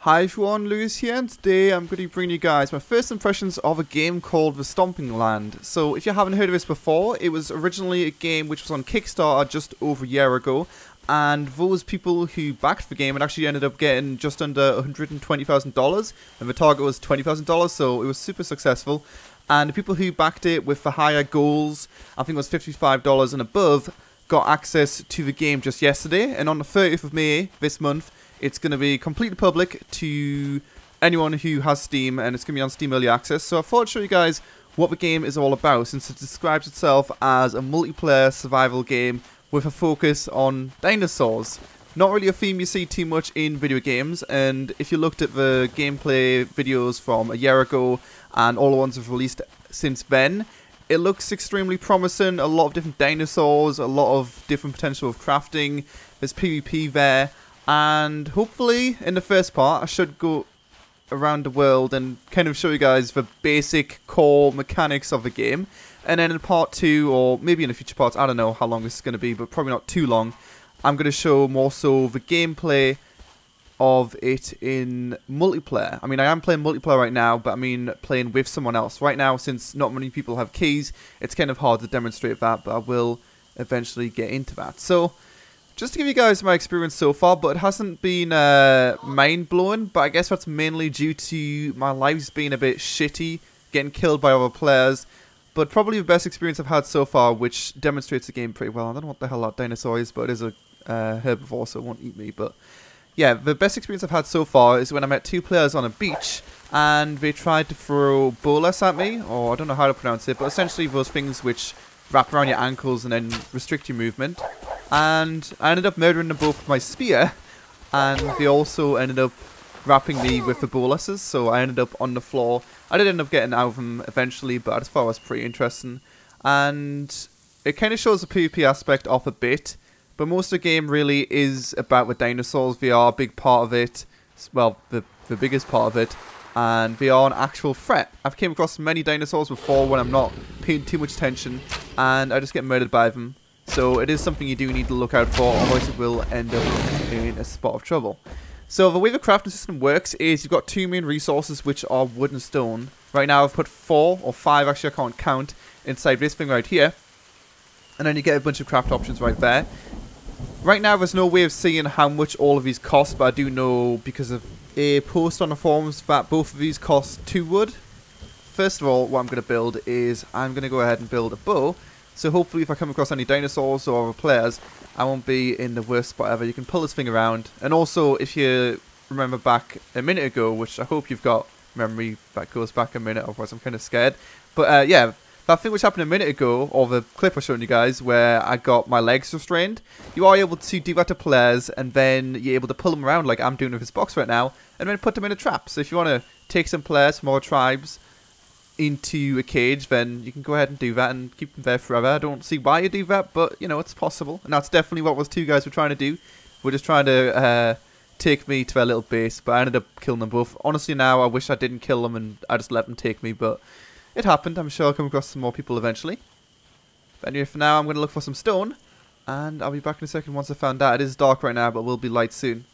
Hi everyone, Lewis here, and today I'm going to bring you guys my first impressions of a game called the Stomping Land. So if you haven't heard of this before, it was originally a game which was on Kickstarter just over a year ago, and those people who backed the game had actually ended up getting just under $120,000, and the target was $20,000, so it was super successful. And the people who backed it with the higher goals, I think it was $55 and above, got access to the game just yesterday, and on the 30th of May this month, it's going to be completely public to anyone who has Steam, and it's going to be on Steam Early Access. So I thought I'd show you guys what the game is all about, since it describes itself as a multiplayer survival game with a focus on dinosaurs. Not really a theme you see too much in video games, and if you looked at the gameplay videos from a year ago and all the ones we've released since then, it looks extremely promising. A lot of different dinosaurs, a lot of different potential of crafting. There's PvP there. And hopefully, in the first part, I should go around the world and kind of show you guys the basic core mechanics of the game. And then in part 2, or maybe in a future part, I don't know how long this is going to be, but probably not too long, I'm going to show more so the gameplay of it in multiplayer. I mean, I am playing multiplayer right now, but I mean playing with someone else. Right now, since not many people have keys, it's kind of hard to demonstrate that, but I will eventually get into that. So, just to give you guys my experience so far, but it hasn't been mind-blowing, but I guess that's mainly due to my lives being a bit shitty, getting killed by other players, but probably the best experience I've had so far, which demonstrates the game pretty well. I don't know what the hell that dinosaur is, but it is a herbivore, so it won't eat me, but yeah, the best experience I've had so far is when I met two players on a beach, and they tried to throw bolas at me, or I don't know how to pronounce it, but essentially those things which wrap around your ankles and then restrict your movement. And I ended up murdering them both with my spear, and they also ended up wrapping me with the boluses, so I ended up on the floor. I did end up getting out of them eventually, but I just thought it was pretty interesting. And it kind of shows the PvP aspect off a bit, but most of the game really is about the dinosaurs. They are a big part of it, well, the biggest part of it, and they are an actual threat. I've came across many dinosaurs before when I'm not paying too much attention, and I just get murdered by them. So it is something you do need to look out for, otherwise it will end up in a spot of trouble. So the way the crafting system works is you've got two main resources, which are wood and stone. Right now I've put 4 or 5, actually I can't count, inside this thing right here. And then you get a bunch of craft options right there. Right now there's no way of seeing how much all of these cost, but I do know because of a post on the forums that both of these cost 2 wood. First of all, what I'm going to build is I'm going to go ahead and build a bow. So hopefully if I come across any dinosaurs or other players, I won't be in the worst spot ever. You can pull this thing around. And also, if you remember back a minute ago, which I hope you've got memory that goes back a minute, otherwise I'm kind of scared. But yeah, that thing which happened a minute ago, or the clip I was showing you guys, where I got my legs restrained, you are able to do that to players, and then you're able to pull them around like I'm doing with this box right now, and then put them in a trap. So if you want to take some players from other tribes into a cage, then you can go ahead and do that and keep them there forever. I don't see why you do that, but you know, it's possible, and that's definitely what those two guys were trying to do. We're just trying to take me to their little base, but I ended up killing them both. Honestly, now I wish I didn't kill them and I just let them take me, but it happened. I'm sure I'll come across some more people eventually. But anyway, for now I'm going to look for some stone, and I'll be back in a second once I found that. It is dark right now, but will be light soon.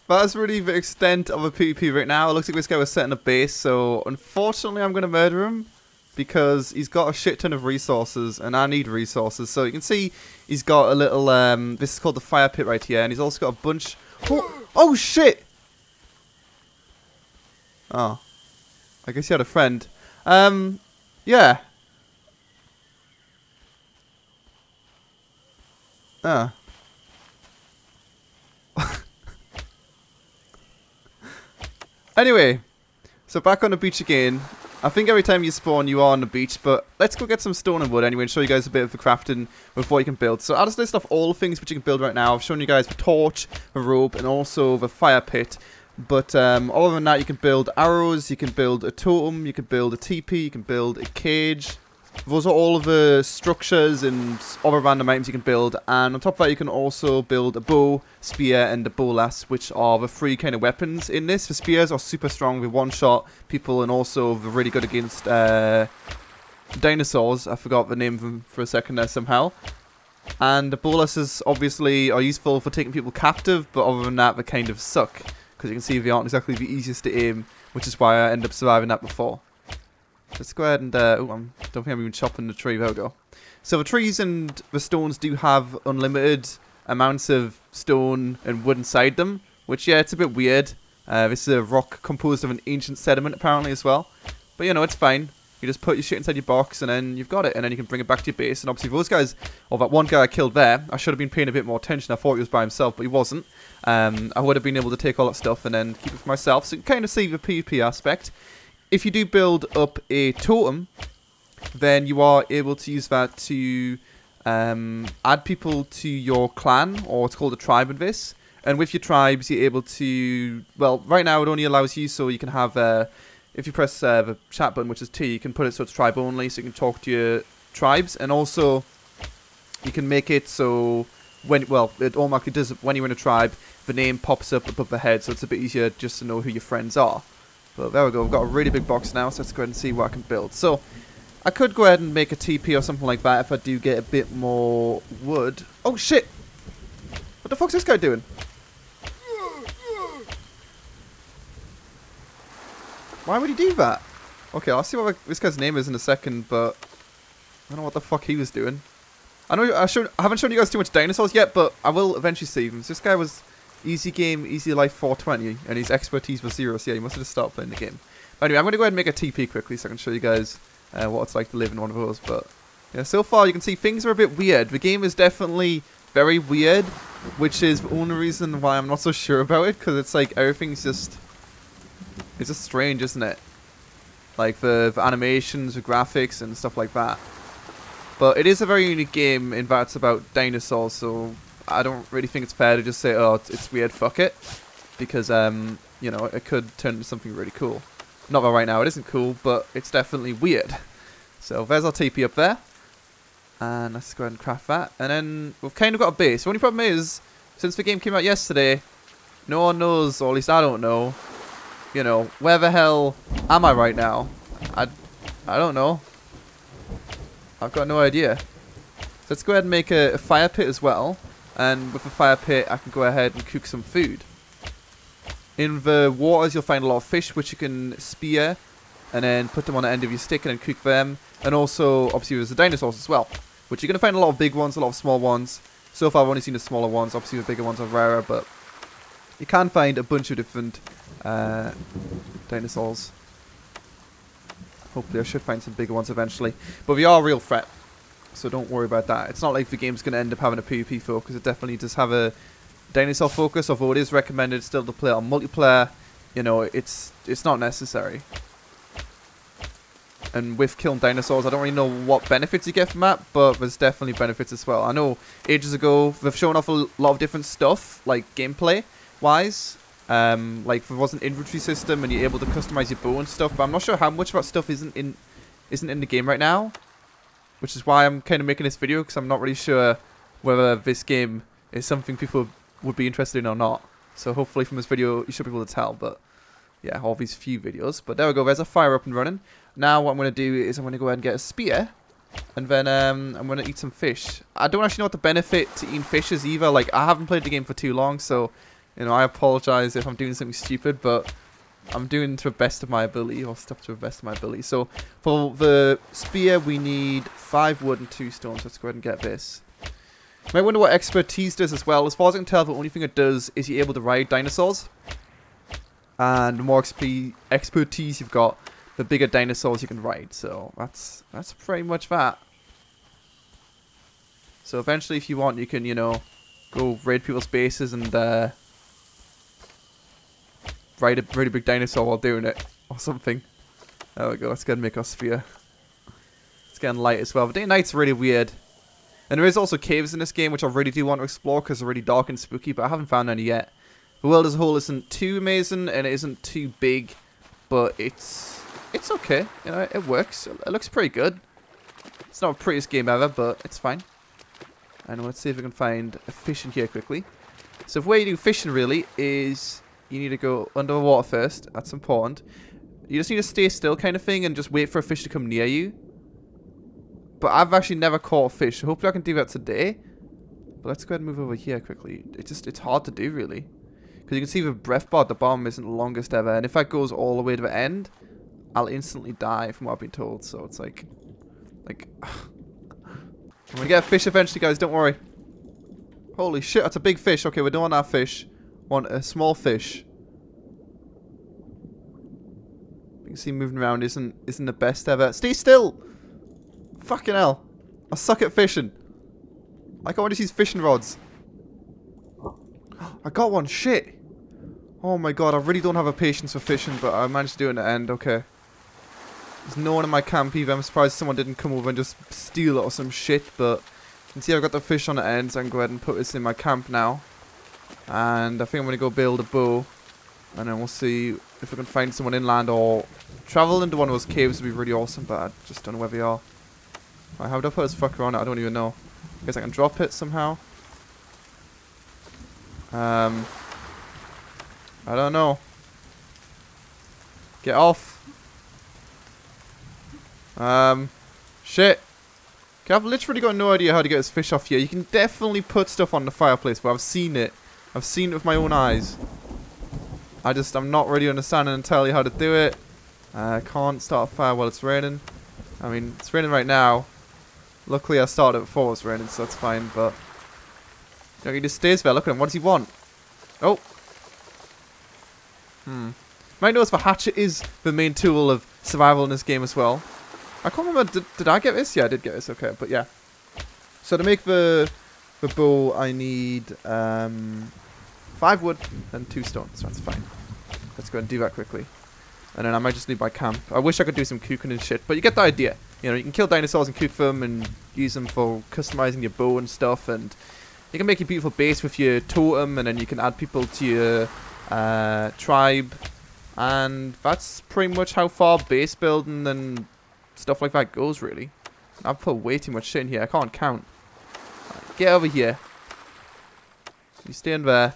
That's really the extent of a PvP right now. It looks like this guy was setting a base, so unfortunately I'm going to murder him because he's got a shit ton of resources and I need resources. So you can see he's got a little, this is called the fire pit right here, and he's also got a bunch... Oh shit! Oh. I guess he had a friend. Yeah. Ah. Anyway, so back on the beach again. I think every time you spawn you are on the beach, but let's go get some stone and wood anyway and show you guys a bit of the crafting with what you can build. So I'll just list off all the things which you can build right now. I've shown you guys the torch, the rope, and also the fire pit. But other than that, you can build arrows, you can build a totem, you can build a teepee, you can build a cage. Those are all of the structures and other random items you can build, and on top of that you can also build a bow, spear, and a bolas, which are the 3 kind of weapons in this. The spears are super strong, they one-shot people, and also they're really good against dinosaurs. I forgot the name of them for a second there somehow. And the boluses obviously are useful for taking people captive, but other than that, they kind of suck. Because you can see they aren't exactly the easiest to aim, which is why I end up surviving that before. Let's go ahead and, I don't think I'm even chopping the tree, there we go. So the trees and the stones do have unlimited amounts of stone and wood inside them, which, yeah, it's a bit weird. This is a rock composed of an ancient sediment, apparently, as well. But, you know, it's fine. You just put your shit inside your box, and then you've got it, and then you can bring it back to your base. And obviously, those guys, or that one guy I killed there, I should have been paying a bit more attention. I thought he was by himself, but he wasn't. I would have been able to take all that stuff and then keep it for myself. So you can kind of see the PvP aspect. If you do build up a totem, then you are able to use that to add people to your clan, or it's called a tribe in this. And with your tribes, you're able to, well, right now it only allows you, so you can have, if you press the chat button, which is T, you can put it so it's tribe only, so you can talk to your tribes. And also, you can make it so, when, well, it automatically does, when you're in a tribe, the name pops up above the head, so it's a bit easier just to know who your friends are. But there we go, we've got a really big box now, so let's go ahead and see what I can build. So, I could go ahead and make a TP or something like that if I do get a bit more wood. Oh shit! What the fuck's this guy doing? Why would he do that? Okay, I'll see what this guy's name is in a second, but I don't know what the fuck he was doing. I know I haven't shown you guys too much dinosaurs yet, but I will eventually see them. So this guy was easy game, easy life 420, and his expertise was 0, so yeah, he must have just stopped playing the game. But anyway, I'm going to go ahead and make a TP quickly so I can show you guys what it's like to live in one of those. But yeah, so far you can see things are a bit weird. The game is definitely very weird, which is the only reason why I'm not so sure about it, because it's like everything's just... It's just strange, isn't it? Like the animations, the graphics, and stuff like that. But it is a very unique game in that it's about dinosaurs, so I don't really think it's fair to just say, oh, it's weird, fuck it. Because, you know, it could turn into something really cool. Not that right now it isn't cool, but it's definitely weird. So there's our TP up there. And let's go ahead and craft that. And then we've kind of got a base. The only problem is, since the game came out yesterday, no one knows, or at least I don't know, you know, where the hell am I right now? I don't know. I've got no idea. So let's go ahead and make a fire pit as well. And with the fire pit, I can go ahead and cook some food. In the waters, you'll find a lot of fish, which you can spear. And then put them on the end of your stick and then cook them. And also, obviously, there's the dinosaurs as well. Which you're going to find a lot of big ones, a lot of small ones. So far, I've only seen the smaller ones. Obviously, the bigger ones are rarer, but you can find a bunch of different dinosaurs. Hopefully I should find some bigger ones eventually. But we are a real threat, so don't worry about that. It's not like the game's going to end up having a PvP focus. It definitely does have a dinosaur focus, although it is recommended still to play on multiplayer. You know, it's not necessary. And with killing dinosaurs, I don't really know what benefits you get from that, but there's definitely benefits as well. I know ages ago they've shown off a lot of different stuff, like gameplay-wise. Like there was an inventory system and you're able to customize your bow and stuff, but I'm not sure how much of that stuff isn't in the game right now, which is why I'm kind of making this video, because I'm not really sure whether this game is something people would be interested in or not. So hopefully from this video you should be able to tell, but yeah, all these few videos. But there we go, there's a fire up and running. Now what I'm going to do is I'm going to go ahead and get a spear, and then I'm going to eat some fish. I don't actually know what the benefit to eating fish is either. Like, I haven't played the game for too long, so you know, I apologize if I'm doing something stupid, but I'm doing to the best of my ability, or stuff to the best of my ability. So for the spear, we need 5 wood and 2 stones. Let's go ahead and get this. You might wonder what expertise does as well. As far as I can tell, the only thing it does is you're able to ride dinosaurs. And the more expertise you've got, the bigger dinosaurs you can ride. So that's pretty much that. So eventually, if you want, you can, you know, go raid people's bases and ride a really big dinosaur while doing it, or something. There we go, let's go and make our spear. It's getting light as well. The day and night's really weird. And there is also caves in this game, which I really do want to explore, because they're really dark and spooky, but I haven't found any yet. The world as a whole isn't too amazing, and it isn't too big, but it's okay. You know, it works. It looks pretty good. It's not the prettiest game ever, but it's fine. And let's see if we can find a fish in here quickly. So the way you do fishing, really, is you need to go under the water first. That's important. You just need to stay still kind of thing and just wait for a fish to come near you. But I've actually never caught a fish. So hopefully I can do that today. But let's go ahead and move over here quickly. It's hard to do, really. Because you can see the breath bar at the bottom isn't the longest ever. And if that goes all the way to the end, I'll instantly die from what I've been told. So it's like... I'm going to get a fish eventually, guys. Don't worry. Holy shit, that's a big fish. Okay, we don't want that fish. Want a small fish. You can see moving around isn't the best ever. Stay still! Fucking hell. I suck at fishing. Like, I want to use fishing rods. I got one. Shit. Oh my god, I really don't have a patience for fishing, but I managed to do it in the end. Okay. There's no one in my camp either. I'm surprised someone didn't come over and just steal it or some shit, but you can see I've got the fish on the end, so I can go ahead and put this in my camp now. And I think I'm going to go build a bow, and then we'll see if we can find someone inland or travel into one of those caves would be really awesome, but I just don't know where they are. Right, how do I put this fucker on it? I don't even know. I guess I can drop it somehow. I don't know. Get off. Shit. Okay, I've literally got no idea how to get this fish off here. You can definitely put stuff on the fireplace, but I've seen it. I've seen it with my own eyes. I'm not really understanding entirely how to do it. I can't start a fire while it's raining. I mean, it's raining right now. Luckily I started before it was raining, so that's fine, but... You know, he just stays there. Look at him. What does he want? Oh. Might notice the hatchet is the main tool of survival in this game as well. I can't remember, did I get this? Yeah, I did get this, okay, but yeah. So to make the bow, I need 5 wood and 2 stones, so that's fine. Let's go and do that quickly. And then I might just leave my camp. I wish I could do some cooking and shit, but you get the idea. You know, you can kill dinosaurs and cook them and use them for customizing your bow and stuff, and you can make a beautiful base with your totem, and then you can add people to your tribe. And that's pretty much how far base building and stuff like that goes, really. I've put way too much shit in here. I can't count. Right, get over here. You stay in there.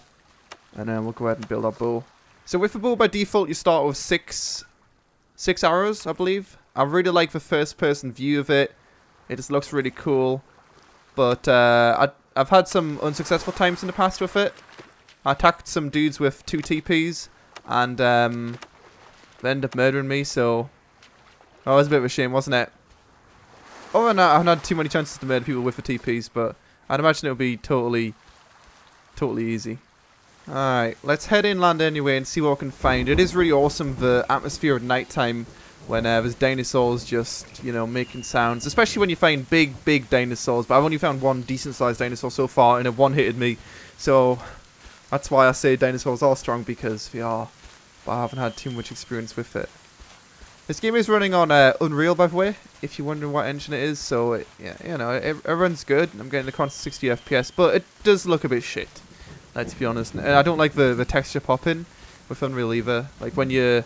And then we'll go ahead and build our bow. So with the bow, by default, you start with six arrows, I believe. I really like the first-person view of it. It just looks really cool. But I've had some unsuccessful times in the past with it. I attacked some dudes with 2 TPs. And they ended up murdering me, so... Oh, it was a bit of a shame, wasn't it? Oh, and I haven't had too many chances to murder people with the TPs, but I'd imagine it would be totally easy. Alright, let's head inland anyway and see what we can find. It is really awesome, the atmosphere at night time, when there's dinosaurs just, you know, making sounds. Especially when you find big dinosaurs, but I've only found one decent-sized dinosaur so far, and it one-hitted me. So, that's why I say dinosaurs are strong, because they are. But I haven't had too much experience with it. This game is running on Unreal, by the way, if you're wondering what engine it is. So, yeah, you know, it runs good. I'm getting a constant 60 FPS, but it does look a bit shit. Let's be honest. And I don't like the texture popping with Unreal either. Like when you,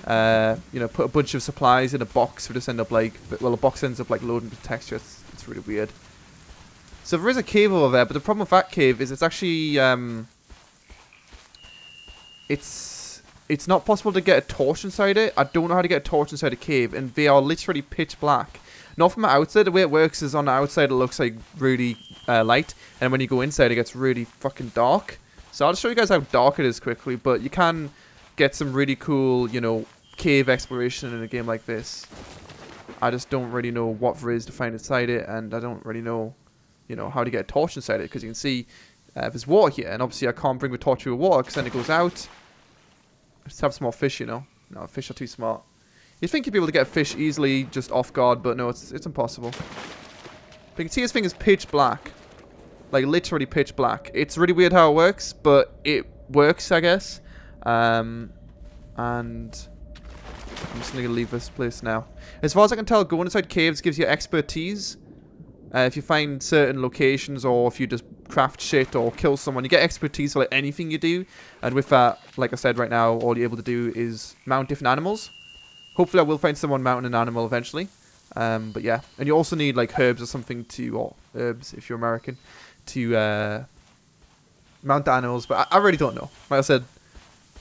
you know, put a bunch of supplies in a box, it just end up like, well, the box ends up like loading with texture. It's really weird. So there is a cave over there, but the problem with that cave is it's actually, it's not possible to get a torch inside it. I don't know how to get a torch inside a cave, and they are literally pitch black. Not from the outside. The way it works is on the outside it looks like really light, and when you go inside it gets really fucking dark. So I'll show you guys how dark it is quickly, but you can get some really cool, you know, cave exploration in a game like this. I just don't really know what there is to find inside it, and I don't really know, you know, how to get a torch inside it, because you can see there's water here, and obviously I can't bring the torch through the water because then it goes out. Just have small fish, you know. No, fish are too smart. You'd think you'd be able to get a fish easily, just off guard, but no, it's impossible. But you can see this thing is pitch black. Like, literally pitch black. It's really weird how it works, but it works, I guess. And I'm just going to leave this place now. As far as I can tell, going inside caves gives you expertise. If you find certain locations, or if you just craft shit or kill someone, you get expertise for like anything you do. And with that, like I said right now, all you're able to do is mount different animals. Hopefully I will find someone mounting an animal eventually. But yeah, and you also need like herbs or something to, or herbs if you're American, to mount the animals. But I really don't know. Like I said,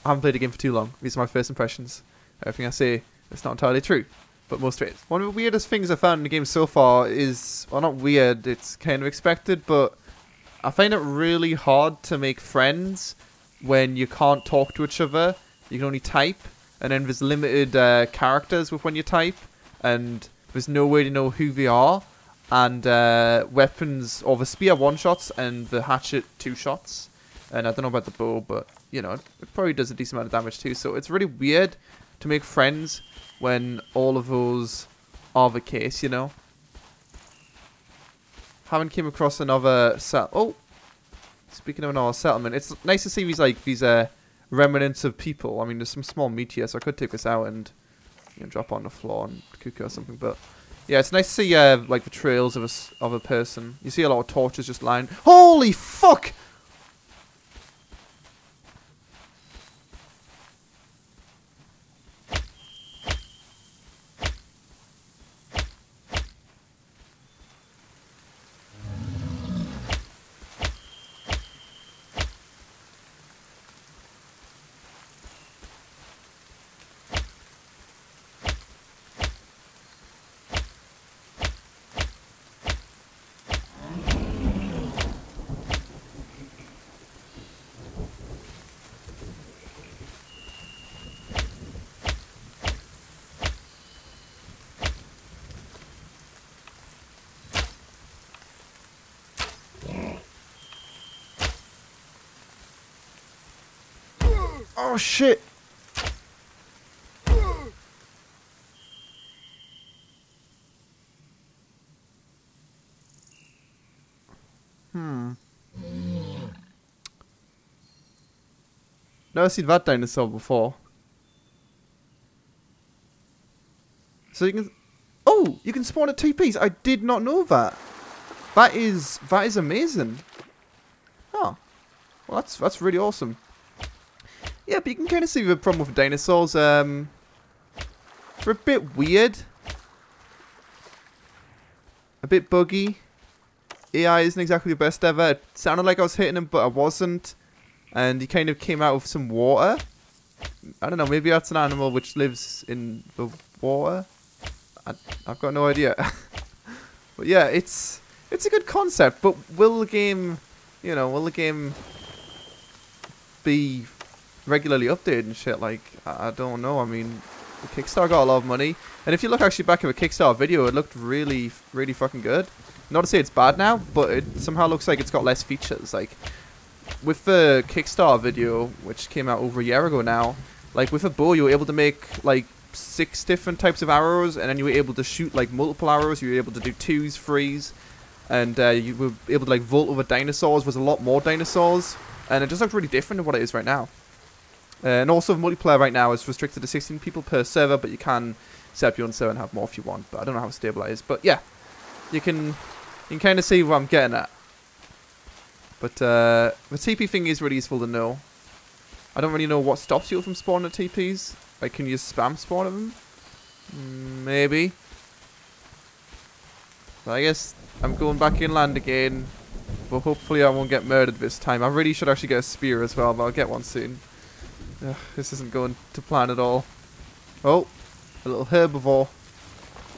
I haven't played the game for too long. These are my first impressions. Everything I say, it's not entirely true. but most of it. One of the weirdest things I found in the game so far is, well, not weird, it's kind of expected, but I find it really hard to make friends when you can't talk to each other. You can only type, and then there's limited characters with when you type, and there's no way to know who they are. And weapons, or the spear 1-shots and the hatchet 2-shots. And I don't know about the bow, but you know, it probably does a decent amount of damage too. So it's really weird to make friends when all of those are the case, you know. Haven't came across another speaking of another settlement, it's nice to see these remnants of people. I mean, there's some small meat here, so I could take this out and, you know, drop on the floor and cook it or something. But yeah, it's nice to see like the trails of a person. You see a lot of torches just lying. Holy fuck! Oh shit! Never seen that dinosaur before. So you can... Oh! You can spawn at TPs! I did not know that! That is amazing. Oh. Well, that's really awesome. Yeah, but you can kind of see the problem with dinosaurs. They're a bit weird. A bit buggy. AI isn't exactly the best ever. It sounded like I was hitting him, but I wasn't. And he kind of came out with some water. I don't know, maybe that's an animal which lives in the water. I've got no idea. But yeah, it's a good concept, but will the game, you know, will the game be regularly updated and shit? Like, I don't know. I mean, the Kickstarter got a lot of money, and if you look actually back at the Kickstarter video, it looked really, really fucking good. Not to say it's bad now, but it somehow looks like it's got less features. Like, with the Kickstarter video, which came out over a year ago now, like with a bow, you were able to make like 6 different types of arrows, and then you were able to shoot like multiple arrows. You were able to do 2s, 3s, and you were able to like vault over dinosaurs. There was a lot more dinosaurs, and it just looked really different than what it is right now. And also, multiplayer right now is restricted to 16 people per server, but you can set up your own server and have more if you want. But I don't know how stable that is. But yeah, you can kind of see what I'm getting at. But the TP thing is really useful to know. I don't really know what stops you from spawning at TPs. Like, can you just spam spawn at them? Maybe. But I guess I'm going back inland again. But hopefully I won't get murdered this time. I really should actually get a spear as well, but I'll get one soon. Ugh, this isn't going to plan at all. Oh, a little herbivore.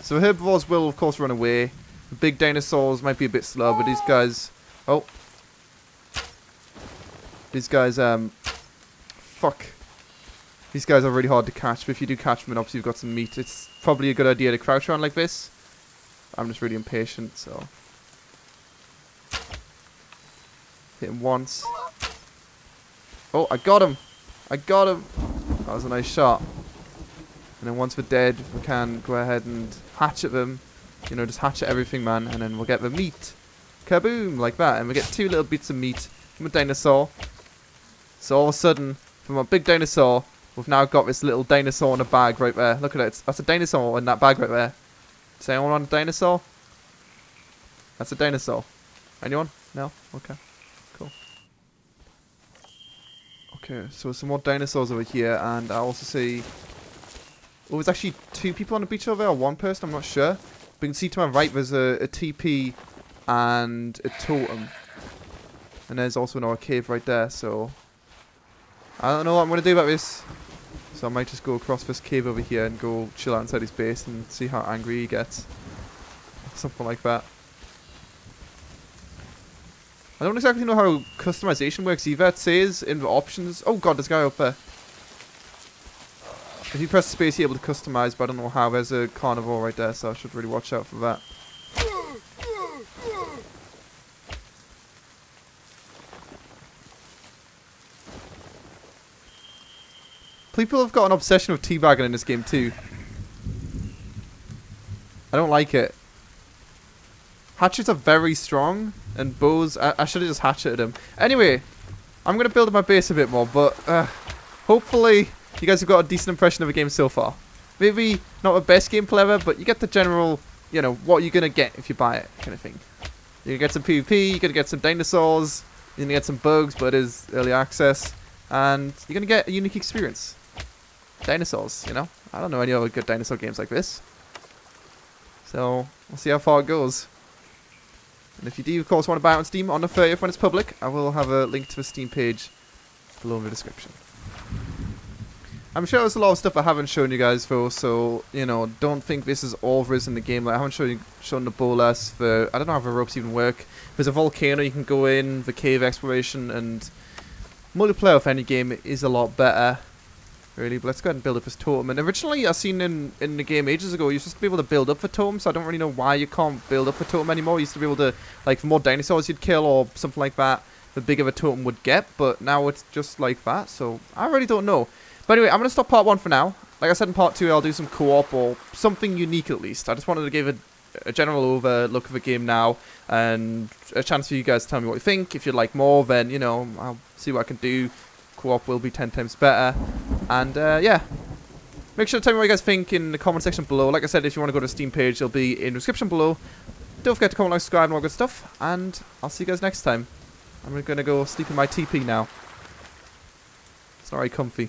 So herbivores will, of course, run away. The big dinosaurs might be a bit slow, but these guys... Oh. These guys, fuck. These guys are really hard to catch, but if you do catch them and obviously you've got some meat, it's probably a good idea to crouch around like this. I'm just really impatient, so... Hit him once. Oh, I got him! I got him! That was a nice shot. And then once we're dead, we can go ahead and hatchet them. You know, just hatchet everything, man, and then we'll get the meat. Kaboom! Like that, and we get 2 little bits of meat from a dinosaur. So all of a sudden, from a big dinosaur, we've now got this little dinosaur in a bag right there. Look at it. That's a dinosaur in that bag right there. Does anyone want a dinosaur? That's a dinosaur. Anyone? No? Okay. Cool. Okay, so some more dinosaurs over here, and I also see... Oh, there's actually 2 people on the beach over there, or 1 person, I'm not sure. But you can see to my right there's a TP and a totem. And there's also another cave right there, so... I don't know what I'm going to do about this. So I might just go across this cave over here and go chill out inside his base and see how angry he gets. Something like that. I don't exactly know how customization works either. It says in the options... Oh god, there's a guy up there. If you press space, you're able to customize, but I don't know how. There's a carnivore right there, so I should really watch out for that. People have got an obsession with teabagging in this game too. I don't like it. Hatchets are very strong, and bows... I should have just hatcheted him. Anyway, I'm going to build up my base a bit more, but hopefully you guys have got a decent impression of the game so far. Maybe not the best gameplay ever, but you get the general, you know, what you're going to get if you buy it, kind of thing. You're going to get some PvP, you're going to get some dinosaurs, you're going to get some bugs, but it is early access, and you're going to get a unique experience. Dinosaurs, you know? I don't know any other good dinosaur games like this. So, we'll see how far it goes. And if you do, of course, want to buy it on Steam on the 30th when it's public, I will have a link to the Steam page below in the description. I'm sure there's a lot of stuff I haven't shown you guys though, so, you know, don't think this is all there is in the game. Like, I haven't shown the bolas, I don't know how the ropes even work. There's a volcano you can go in, the cave exploration, and multiplayer of any game is a lot better. Really, but let's go ahead and build up this totem. And originally, I seen in the game ages ago, you used to be able to build up for totems. So I don't really know why you can't build up for totem anymore. You used to be able to, like, the more dinosaurs you'd kill or something like that, the bigger the totem would get. But now it's just like that. So I really don't know. But anyway, I'm gonna stop part 1 for now. Like I said in part 2, I'll do some co-op or something unique at least. I just wanted to give a general overlook of the game now, and a chance for you guys to tell me what you think. If you'd like more, then you know I'll see what I can do. Co-op will be 10 times better. And yeah, make sure to tell me what you guys think in the comment section below. Like I said, if you want to go to the Steam page, it'll be in the description below. Don't forget to comment, like, subscribe, and all good stuff. And I'll see you guys next time. I'm going to go sleep in my TP now. It's not very comfy.